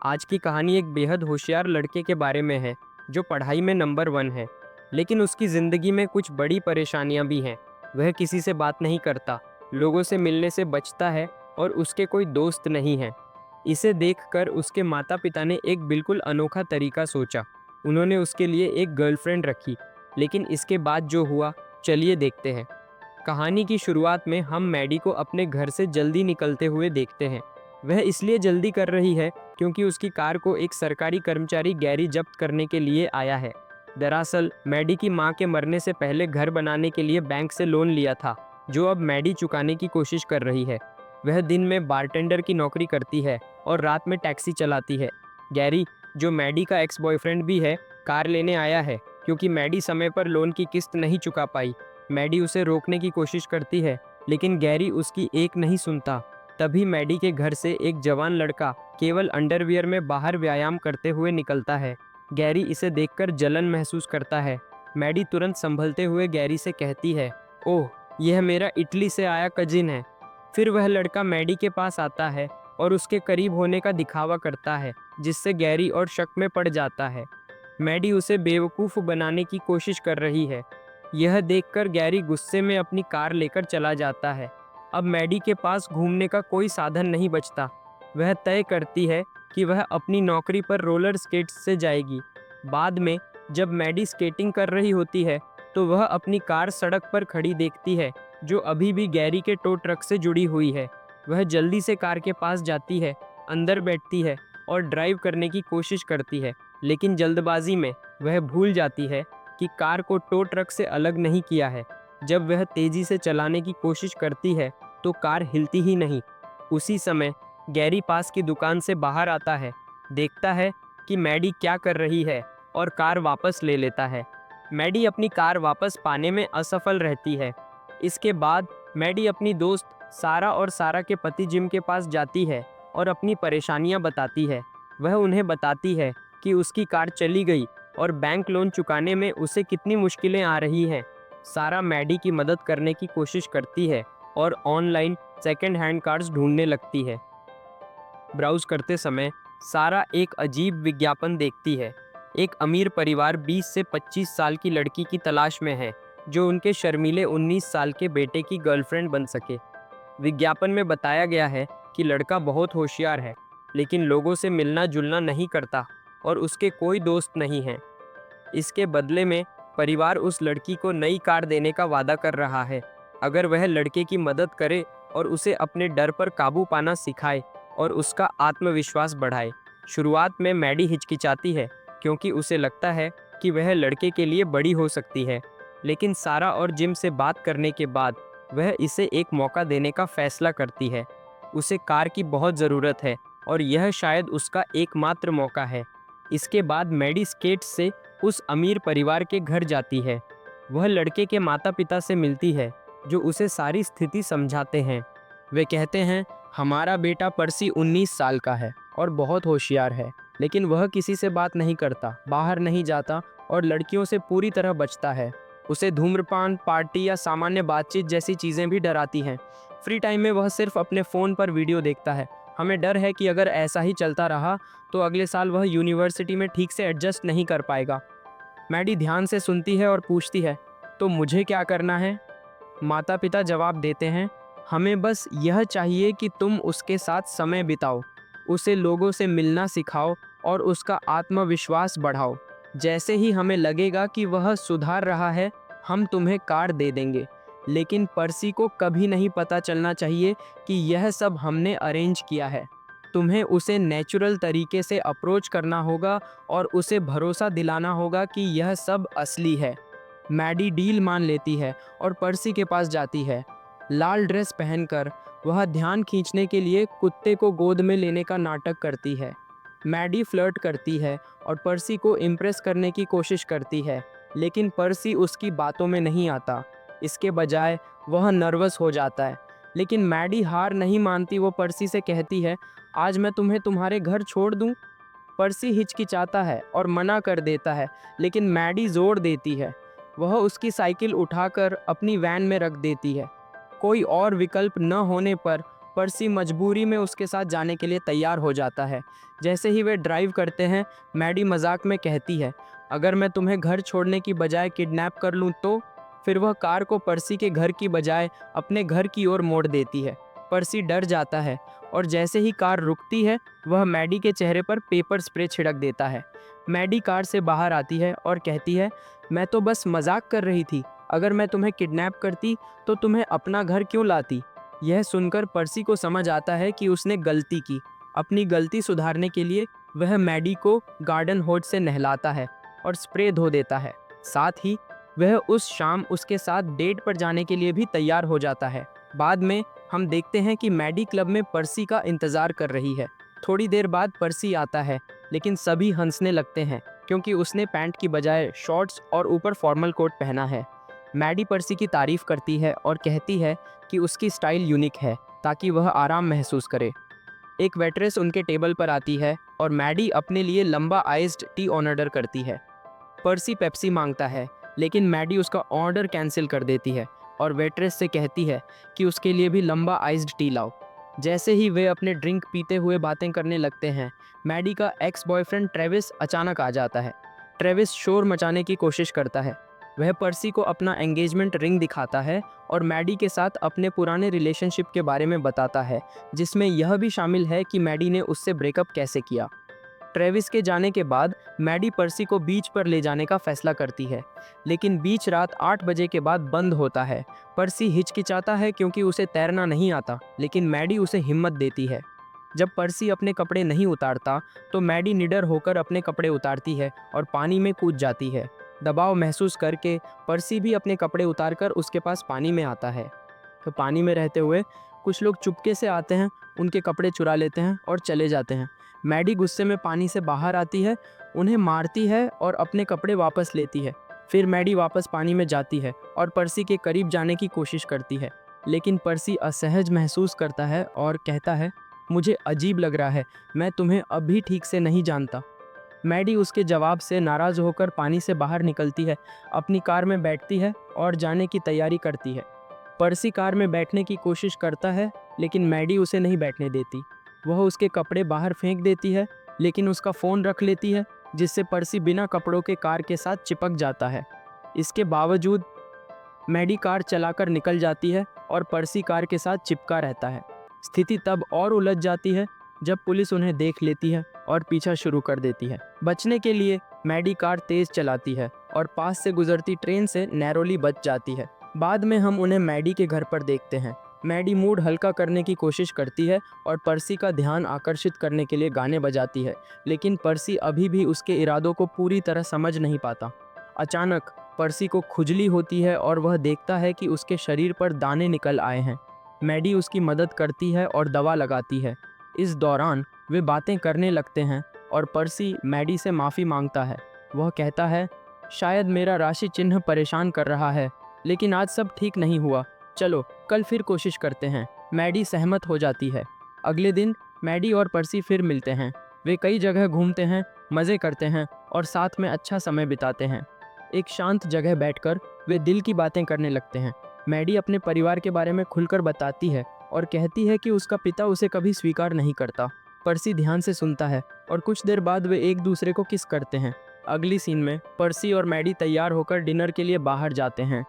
आज की कहानी एक बेहद होशियार लड़के के बारे में है जो पढ़ाई में नंबर वन है। लेकिन उसकी ज़िंदगी में कुछ बड़ी परेशानियां भी हैं। वह किसी से बात नहीं करता, लोगों से मिलने से बचता है और उसके कोई दोस्त नहीं है। इसे देखकर उसके माता पिता ने एक बिल्कुल अनोखा तरीका सोचा। उन्होंने उसके लिए एक गर्लफ्रेंड रखी। लेकिन इसके बाद जो हुआ, चलिए देखते हैं। कहानी की शुरुआत में हम मैडी को अपने घर से जल्दी निकलते हुए देखते हैं। वह इसलिए जल्दी कर रही है क्योंकि उसकी कार को एक सरकारी कर्मचारी गैरी जब्त करने के लिए आया है। दरअसल मैडी की मां के मरने से पहले घर बनाने के लिए बैंक से लोन लिया था, जो अब मैडी चुकाने की कोशिश कर रही है। वह दिन में बारटेंडर की नौकरी करती है और रात में टैक्सी चलाती है। गैरी, जो मैडी का एक्स बॉयफ्रेंड भी है, कार लेने आया है क्योंकि मैडी समय पर लोन की किस्त नहीं चुका पाई। मैडी उसे रोकने की कोशिश करती है, लेकिन गैरी उसकी एक नहीं सुनता। तभी मैडी के घर से एक जवान लड़का केवल अंडरवियर में बाहर व्यायाम करते हुए निकलता है। गैरी इसे देखकर जलन महसूस करता है। मैडी तुरंत संभलते हुए गैरी से कहती है, ओह, यह मेरा इटली से आया कजिन है। फिर वह लड़का मैडी के पास आता है और उसके करीब होने का दिखावा करता है, जिससे गैरी और शक में पड़ जाता है। मैडी उसे बेवकूफ़ बनाने की कोशिश कर रही है। यह देखकर गैरी गुस्से में अपनी कार लेकर चला जाता है। अब मैडी के पास घूमने का कोई साधन नहीं बचता। वह तय करती है कि वह अपनी नौकरी पर रोलर स्केट्स से जाएगी। बाद में जब मैडी स्केटिंग कर रही होती है तो वह अपनी कार सड़क पर खड़ी देखती है, जो अभी भी गैरी के टो ट्रक से जुड़ी हुई है। वह जल्दी से कार के पास जाती है, अंदर बैठती है और ड्राइव करने की कोशिश करती है। लेकिन जल्दबाजी में वह भूल जाती है कि कार को टो ट्रक से अलग नहीं किया है। जब वह तेजी से चलाने की कोशिश करती है तो कार हिलती ही नहीं। उसी समय गैरी पास की दुकान से बाहर आता है, देखता है कि मैडी क्या कर रही है और कार वापस ले लेता है। मैडी अपनी कार वापस पाने में असफल रहती है। इसके बाद मैडी अपनी दोस्त सारा और सारा के पति जिम के पास जाती है और अपनी परेशानियां बताती है। वह उन्हें बताती है कि उसकी कार चली गई और बैंक लोन चुकाने में उसे कितनी मुश्किलें आ रही हैं। सारा मैडी की मदद करने की कोशिश करती है और ऑनलाइन सेकंड हैंड कार्स ढूंढने लगती है। ब्राउज करते समय सारा एक अजीब विज्ञापन देखती है। एक अमीर परिवार 20 से 25 साल की लड़की की तलाश में है, जो उनके शर्मीले 19 साल के बेटे की गर्लफ्रेंड बन सके। विज्ञापन में बताया गया है कि लड़का बहुत होशियार है, लेकिन लोगों से मिलना जुलना नहीं करता और उसके कोई दोस्त नहीं हैं। इसके बदले में परिवार उस लड़की को नई कार देने का वादा कर रहा है, अगर वह लड़के की मदद करे और उसे अपने डर पर काबू पाना सिखाए और उसका आत्मविश्वास बढ़ाए। शुरुआत में मैडी हिचकिचाती है क्योंकि उसे लगता है कि वह लड़के के लिए बड़ी हो सकती है, लेकिन सारा और जिम से बात करने के बाद वह इसे एक मौका देने का फैसला करती है। उसे कार की बहुत ज़रूरत है और यह शायद उसका एकमात्र मौका है। इसके बाद मैडी स्केट्स से उस अमीर परिवार के घर जाती है। वह लड़के के माता पिता से मिलती है, जो उसे सारी स्थिति समझाते हैं। वे कहते हैं, हमारा बेटा पर्सी 19 साल का है और बहुत होशियार है, लेकिन वह किसी से बात नहीं करता, बाहर नहीं जाता और लड़कियों से पूरी तरह बचता है। उसे धूम्रपान, पार्टी या सामान्य बातचीत जैसी चीज़ें भी डराती हैं। फ्री टाइम में वह सिर्फ अपने फ़ोन पर वीडियो देखता है। हमें डर है कि अगर ऐसा ही चलता रहा तो अगले साल वह यूनिवर्सिटी में ठीक से एडजस्ट नहीं कर पाएगा। मैडी ध्यान से सुनती है और पूछती है, तो मुझे क्या करना है? माता पिता जवाब देते हैं, हमें बस यह चाहिए कि तुम उसके साथ समय बिताओ, उसे लोगों से मिलना सिखाओ और उसका आत्मविश्वास बढ़ाओ। जैसे ही हमें लगेगा कि वह सुधार रहा है, हम तुम्हें कार दे देंगे। लेकिन पर्सी को कभी नहीं पता चलना चाहिए कि यह सब हमने अरेंज किया है। तुम्हें उसे नेचुरल तरीके से अप्रोच करना होगा और उसे भरोसा दिलाना होगा कि यह सब असली है। मैडी डील मान लेती है और पर्सी के पास जाती है। लाल ड्रेस पहनकर वह ध्यान खींचने के लिए कुत्ते को गोद में लेने का नाटक करती है। मैडी फ्लर्ट करती है और पर्सी को इम्प्रेस करने की कोशिश करती है, लेकिन पर्सी उसकी बातों में नहीं आता। इसके बजाय वह नर्वस हो जाता है। लेकिन मैडी हार नहीं मानती। वो पर्सी से कहती है, आज मैं तुम्हें तुम्हारे घर छोड़ दूं? पर्सी हिचकिचाता है और मना कर देता है, लेकिन मैडी जोर देती है। वह उसकी साइकिल उठाकर अपनी वैन में रख देती है। कोई और विकल्प न होने पर पर्सी मजबूरी में उसके साथ जाने के लिए तैयार हो जाता है। जैसे ही वे ड्राइव करते हैं, मैडी मजाक में कहती है, अगर मैं तुम्हें घर छोड़ने की बजाय किडनैप कर लूँ तो? फिर वह कार को पर्सी के घर की बजाय अपने घर की ओर मोड़ देती है। पर्सी डर जाता है और जैसे ही कार रुकती है, वह मैडी के चेहरे पर पेपर स्प्रे छिड़क देता है। मैडी कार से बाहर आती है और कहती है, मैं तो बस मजाक कर रही थी। अगर मैं तुम्हें किडनैप करती तो तुम्हें अपना घर क्यों लाती? यह सुनकर पर्सी को समझ आता है कि उसने गलती की। अपनी गलती सुधारने के लिए वह मैडी को गार्डन होड से नहलाता है और स्प्रे धो देता है। साथ ही वह उस शाम उसके साथ डेट पर जाने के लिए भी तैयार हो जाता है। बाद में हम देखते हैं कि मैडी क्लब में पर्सी का इंतजार कर रही है। थोड़ी देर बाद पर्सी आता है, लेकिन सभी हंसने लगते हैं क्योंकि उसने पैंट की बजाय शॉर्ट्स और ऊपर फॉर्मल कोट पहना है। मैडी पर्सी की तारीफ करती है और कहती है कि उसकी स्टाइल यूनिक है ताकि वह आराम महसूस करे। एक वेट्रेस उनके टेबल पर आती है और मैडी अपने लिए लंबा आइस्ड टी ऑर्डर करती है। पर्सी पेप्सी मांगता है, लेकिन मैडी उसका ऑर्डर कैंसिल कर देती है और वेट्रेस से कहती है कि उसके लिए भी लंबा आइस्ड टी लाओ। जैसे ही वे अपने ड्रिंक पीते हुए बातें करने लगते हैं, मैडी का एक्स बॉयफ्रेंड ट्रेविस अचानक आ जाता है। ट्रेविस शोर मचाने की कोशिश करता है। वह पर्सी को अपना एंगेजमेंट रिंग दिखाता है और मैडी के साथ अपने पुराने रिलेशनशिप के बारे में बताता है, जिसमें यह भी शामिल है कि मैडी ने उससे ब्रेकअप कैसे किया। ट्रेविस के जाने के बाद मैडी पर्सी को बीच पर ले जाने का फैसला करती है, लेकिन बीच रात 8 बजे के बाद बंद होता है। पर्सी हिचकिचाता है क्योंकि उसे तैरना नहीं आता, लेकिन मैडी उसे हिम्मत देती है। जब पर्सी अपने कपड़े नहीं उतारता तो मैडी निडर होकर अपने कपड़े उतारती है और पानी में कूद जाती है। दबाव महसूस करके पर्सी भी अपने कपड़े उतारकर उसके पास पानी में आता है। तो पानी में रहते हुए कुछ लोग चुपके से आते हैं, उनके कपड़े चुरा लेते हैं और चले जाते हैं। मैडी गुस्से में पानी से बाहर आती है, उन्हें मारती है और अपने कपड़े वापस लेती है। फिर मैडी वापस पानी में जाती है और पर्सी के करीब जाने की कोशिश करती है, लेकिन पर्सी असहज महसूस करता है और कहता है, मुझे अजीब लग रहा है, मैं तुम्हें अभी ठीक से नहीं जानता। मैडी उसके जवाब से नाराज़ होकर पानी से बाहर निकलती है, अपनी कार में बैठती है और जाने की तैयारी करती है। पर्सी कार में बैठने की कोशिश करता है, लेकिन मैडी उसे नहीं बैठने देती। वह उसके कपड़े बाहर फेंक देती है, लेकिन उसका फ़ोन रख लेती है, जिससे पर्सी बिना कपड़ों के कार के साथ चिपक जाता है। इसके बावजूद मैडी कार चलाकर निकल जाती है और पर्सी कार के साथ चिपका रहता है। स्थिति तब और उलझ जाती है जब पुलिस उन्हें देख लेती है और पीछा शुरू कर देती है। बचने के लिए मैडी कार तेज चलाती है और पास से गुजरती ट्रेन से नैरोली बच जाती है। बाद में हम उन्हें मैडी के घर पर देखते हैं। मैडी मूड हल्का करने की कोशिश करती है और पर्सी का ध्यान आकर्षित करने के लिए गाने बजाती है, लेकिन पर्सी अभी भी उसके इरादों को पूरी तरह समझ नहीं पाता। अचानक पर्सी को खुजली होती है और वह देखता है कि उसके शरीर पर दाने निकल आए हैं। मैडी उसकी मदद करती है और दवा लगाती है। इस दौरान वे बातें करने लगते हैं और पर्सी मैडी से माफ़ी मांगता है। वह कहता है, शायद मेरा राशि चिन्ह परेशान कर रहा है, लेकिन आज सब ठीक नहीं हुआ। चलो कल फिर कोशिश करते हैं। मैडी सहमत हो जाती है। अगले दिन मैडी और पर्सी फिर मिलते हैं। वे कई जगह घूमते हैं, मज़े करते हैं और साथ में अच्छा समय बिताते हैं। एक शांत जगह बैठकर वे दिल की बातें करने लगते हैं। मैडी अपने परिवार के बारे में खुलकर बताती है और कहती है कि उसका पिता उसे कभी स्वीकार नहीं करता। पर्सी ध्यान से सुनता है और कुछ देर बाद वे एक दूसरे को किस करते हैं। अगली सीन में पर्सी और मैडी तैयार होकर डिनर के लिए बाहर जाते हैं।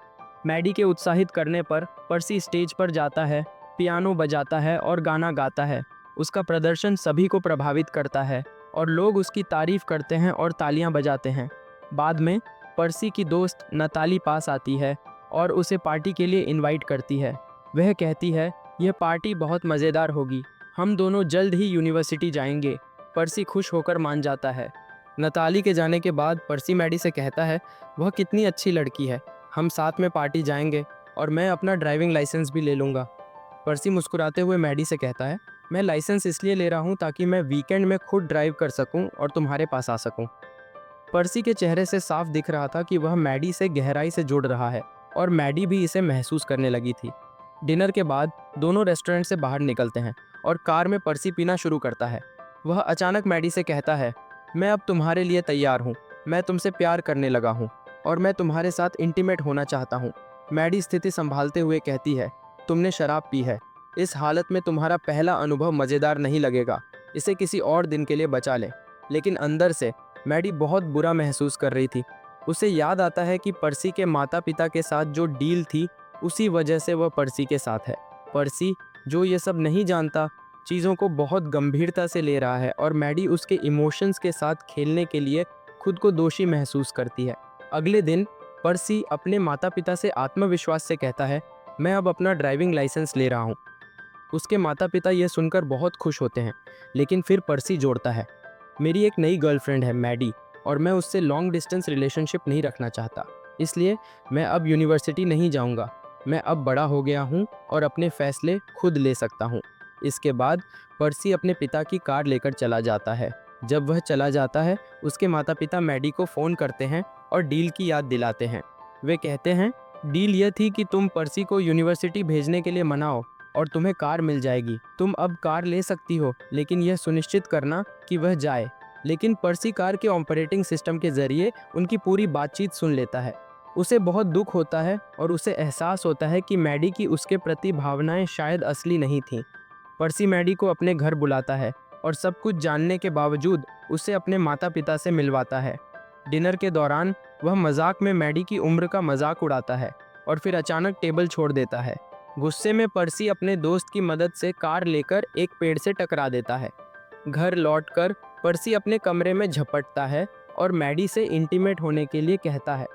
मैडी के उत्साहित करने पर पर्सी स्टेज पर जाता है, पियानो बजाता है और गाना गाता है। उसका प्रदर्शन सभी को प्रभावित करता है और लोग उसकी तारीफ करते हैं और तालियां बजाते हैं। बाद में पर्सी की दोस्त नताली पास आती है और उसे पार्टी के लिए इनवाइट करती है। वह कहती है, यह पार्टी बहुत मज़ेदार होगी, हम दोनों जल्द ही यूनिवर्सिटी जाएंगे। पर्सी खुश होकर मान जाता है। नताली के जाने के बाद पर्सी मैडी से कहता है, वह कितनी अच्छी लड़की है, हम साथ में पार्टी जाएंगे और मैं अपना ड्राइविंग लाइसेंस भी ले लूँगा। पर्सी मुस्कुराते हुए मैडी से कहता है, मैं लाइसेंस इसलिए ले रहा हूँ ताकि मैं वीकेंड में खुद ड्राइव कर सकूँ और तुम्हारे पास आ सकूँ। पर्सी के चेहरे से साफ दिख रहा था कि वह मैडी से गहराई से जुड़ रहा है और मैडी भी इसे महसूस करने लगी थी। डिनर के बाद दोनों रेस्टोरेंट से बाहर निकलते हैं और कार में पर्सी पीना शुरू करता है। वह अचानक मैडी से कहता है, मैं अब तुम्हारे लिए तैयार हूँ, मैं तुमसे प्यार करने लगा हूँ और मैं तुम्हारे साथ इंटीमेट होना चाहता हूँ। मैडी स्थिति संभालते हुए कहती है, तुमने शराब पी है। इस हालत में तुम्हारा पहला अनुभव मज़ेदार नहीं लगेगा, इसे किसी और दिन के लिए बचा ले। लेकिन अंदर से मैडी बहुत बुरा महसूस कर रही थी। उसे याद आता है कि पर्सी के माता पिता के साथ जो डील थी, उसी वजह से वह पर्सी के साथ है। पर्सी, जो ये सब नहीं जानता, चीज़ों को बहुत गंभीरता से ले रहा है और मैडी उसके इमोशंस के साथ खेलने के लिए खुद को दोषी महसूस करती है। अगले दिन पर्सी अपने माता पिता से आत्मविश्वास से कहता है, मैं अब अपना ड्राइविंग लाइसेंस ले रहा हूँ। उसके माता पिता यह सुनकर बहुत खुश होते हैं, लेकिन फिर पर्सी जोड़ता है, मेरी एक नई गर्लफ्रेंड है मैडी, और मैं उससे लॉन्ग डिस्टेंस रिलेशनशिप नहीं रखना चाहता, इसलिए मैं अब यूनिवर्सिटी नहीं जाऊंगा। मैं अब बड़ा हो गया हूँ और अपने फैसले खुद ले सकता हूँ। इसके बाद पर्सी अपने पिता की कार लेकर चला जाता है। जब वह चला जाता है, उसके माता पिता मैडी को फ़ोन करते हैं और डील की याद दिलाते हैं। वे कहते हैं, डील यह थी कि तुम पर्सी को यूनिवर्सिटी भेजने के लिए मनाओ और तुम्हें कार मिल जाएगी। तुम अब कार ले सकती हो, लेकिन यह सुनिश्चित करना कि वह जाए। लेकिन पर्सी कार के ऑपरेटिंग सिस्टम के जरिए उनकी पूरी बातचीत सुन लेता है। उसे बहुत दुख होता है और उसे एहसास होता है कि मैडी की उसके प्रति भावनाएं शायद असली नहीं थीं। पर्सी मैडी को अपने घर बुलाता है और सब कुछ जानने के बावजूद उसे अपने माता पिता से मिलवाता है। डिनर के दौरान वह मजाक में मैडी की उम्र का मजाक उड़ाता है और फिर अचानक टेबल छोड़ देता है। गुस्से में पर्सी अपने दोस्त की मदद से कार लेकर एक पेड़ से टकरा देता है। घर लौटकर पर्सी अपने कमरे में झपटता है और मैडी से इंटीमेट होने के लिए कहता है।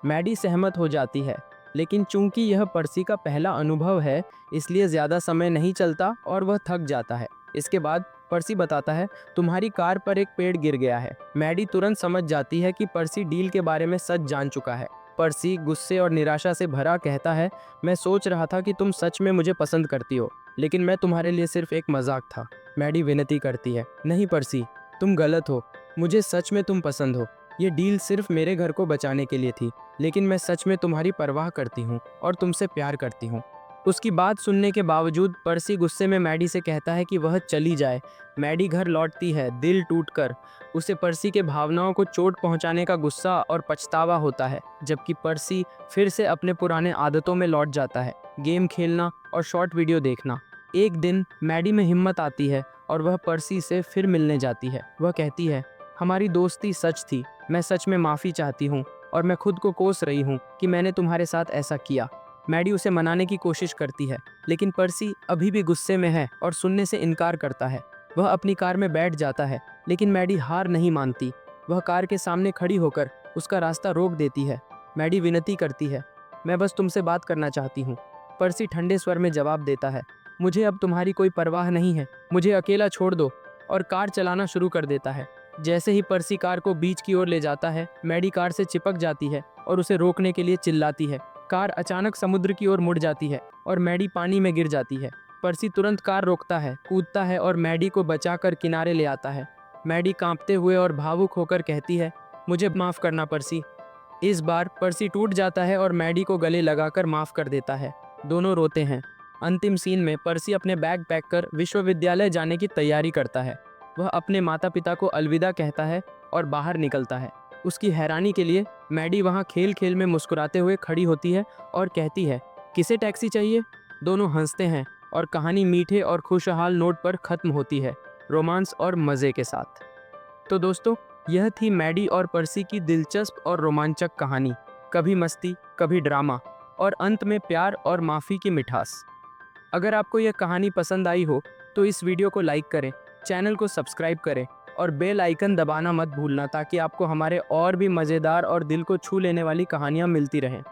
मैडी सहमत हो जाती है, लेकिन चूंकि यह पर्सी का पहला अनुभव है, इसलिए ज़्यादा समय नहीं चलता और वह थक जाता है। इसके बाद पर्सी बताता है, तुम्हारी कार पर एक पेड़ गिर गया है। मैडी तुरंत समझ जाती है कि पर्सी डील के बारे में सच जान चुका है। पर्सी गुस्से और निराशा से भरा कहता है, मैं सोच रहा था कि तुम सच में मुझे पसंद करती हो, लेकिन मैं तुम्हारे लिए सिर्फ एक मजाक था। मैडी विनती करती है, नहीं पर्सी, तुम गलत हो, मुझे सच में तुम पसंद हो। ये डील सिर्फ मेरे घर को बचाने के लिए थी, लेकिन मैं सच में तुम्हारी परवाह करती हूँ और तुमसे प्यार करती हूँ। उसकी बात सुनने के बावजूद पर्सी गुस्से में मैडी से कहता है कि वह चली जाए। मैडी घर लौटती है, दिल टूटकर। उसे पर्सी के भावनाओं को चोट पहुंचाने का गुस्सा और पछतावा होता है, जबकि पर्सी फिर से अपने पुराने आदतों में लौट जाता है, गेम खेलना और शॉर्ट वीडियो देखना। एक दिन मैडी में हिम्मत आती है और वह पर्सी से फिर मिलने जाती है। वह कहती है, हमारी दोस्ती सच थी, मैं सच में माफ़ी चाहती हूँ और मैं खुद को कोस रही हूँ कि मैंने तुम्हारे साथ ऐसा किया। मैडी उसे मनाने की कोशिश करती है, लेकिन पर्सी अभी भी गुस्से में है और सुनने से इनकार करता है। वह अपनी कार में बैठ जाता है, लेकिन मैडी हार नहीं मानती। वह कार के सामने खड़ी होकर उसका रास्ता रोक देती है। मैडी विनती करती है, मैं बस तुमसे बात करना चाहती हूँ। पर्सी ठंडे स्वर में जवाब देता है, मुझे अब तुम्हारी कोई परवाह नहीं है, मुझे अकेला छोड़ दो, और कार चलाना शुरू कर देता है। जैसे ही पर्सी कार को बीच की ओर ले जाता है, मैडी कार से चिपक जाती है और उसे रोकने के लिए चिल्लाती है। कार अचानक समुद्र की ओर मुड़ जाती है और मैडी पानी में गिर जाती है। पर्सी तुरंत कार रोकता है, कूदता है और मैडी को बचाकर किनारे ले आता है। मैडी कांपते हुए और भावुक होकर कहती है, मुझे माफ़ करना पर्सी। इस बार पर्सी टूट जाता है और मैडी को गले लगाकर माफ़ कर देता है। दोनों रोते हैं। अंतिम सीन में पर्सी अपने बैग पैक कर विश्वविद्यालय जाने की तैयारी करता है। वह अपने माता पिता को अलविदा कहता है और बाहर निकलता है। उसकी हैरानी के लिए मैडी वहाँ खेल खेल में मुस्कुराते हुए खड़ी होती है और कहती है, किसे टैक्सी चाहिए? दोनों हंसते हैं और कहानी मीठे और खुशहाल नोट पर ख़त्म होती है, रोमांस और मज़े के साथ। तो दोस्तों, यह थी मैडी और पर्सी की दिलचस्प और रोमांचक कहानी। कभी मस्ती, कभी ड्रामा और अंत में प्यार और माफ़ी की मिठास। अगर आपको यह कहानी पसंद आई हो तो इस वीडियो को लाइक करें, चैनल को सब्सक्राइब करें और बेल आइकन दबाना मत भूलना, ताकि आपको हमारे और भी मज़ेदार और दिल को छू लेने वाली कहानियाँ मिलती रहें।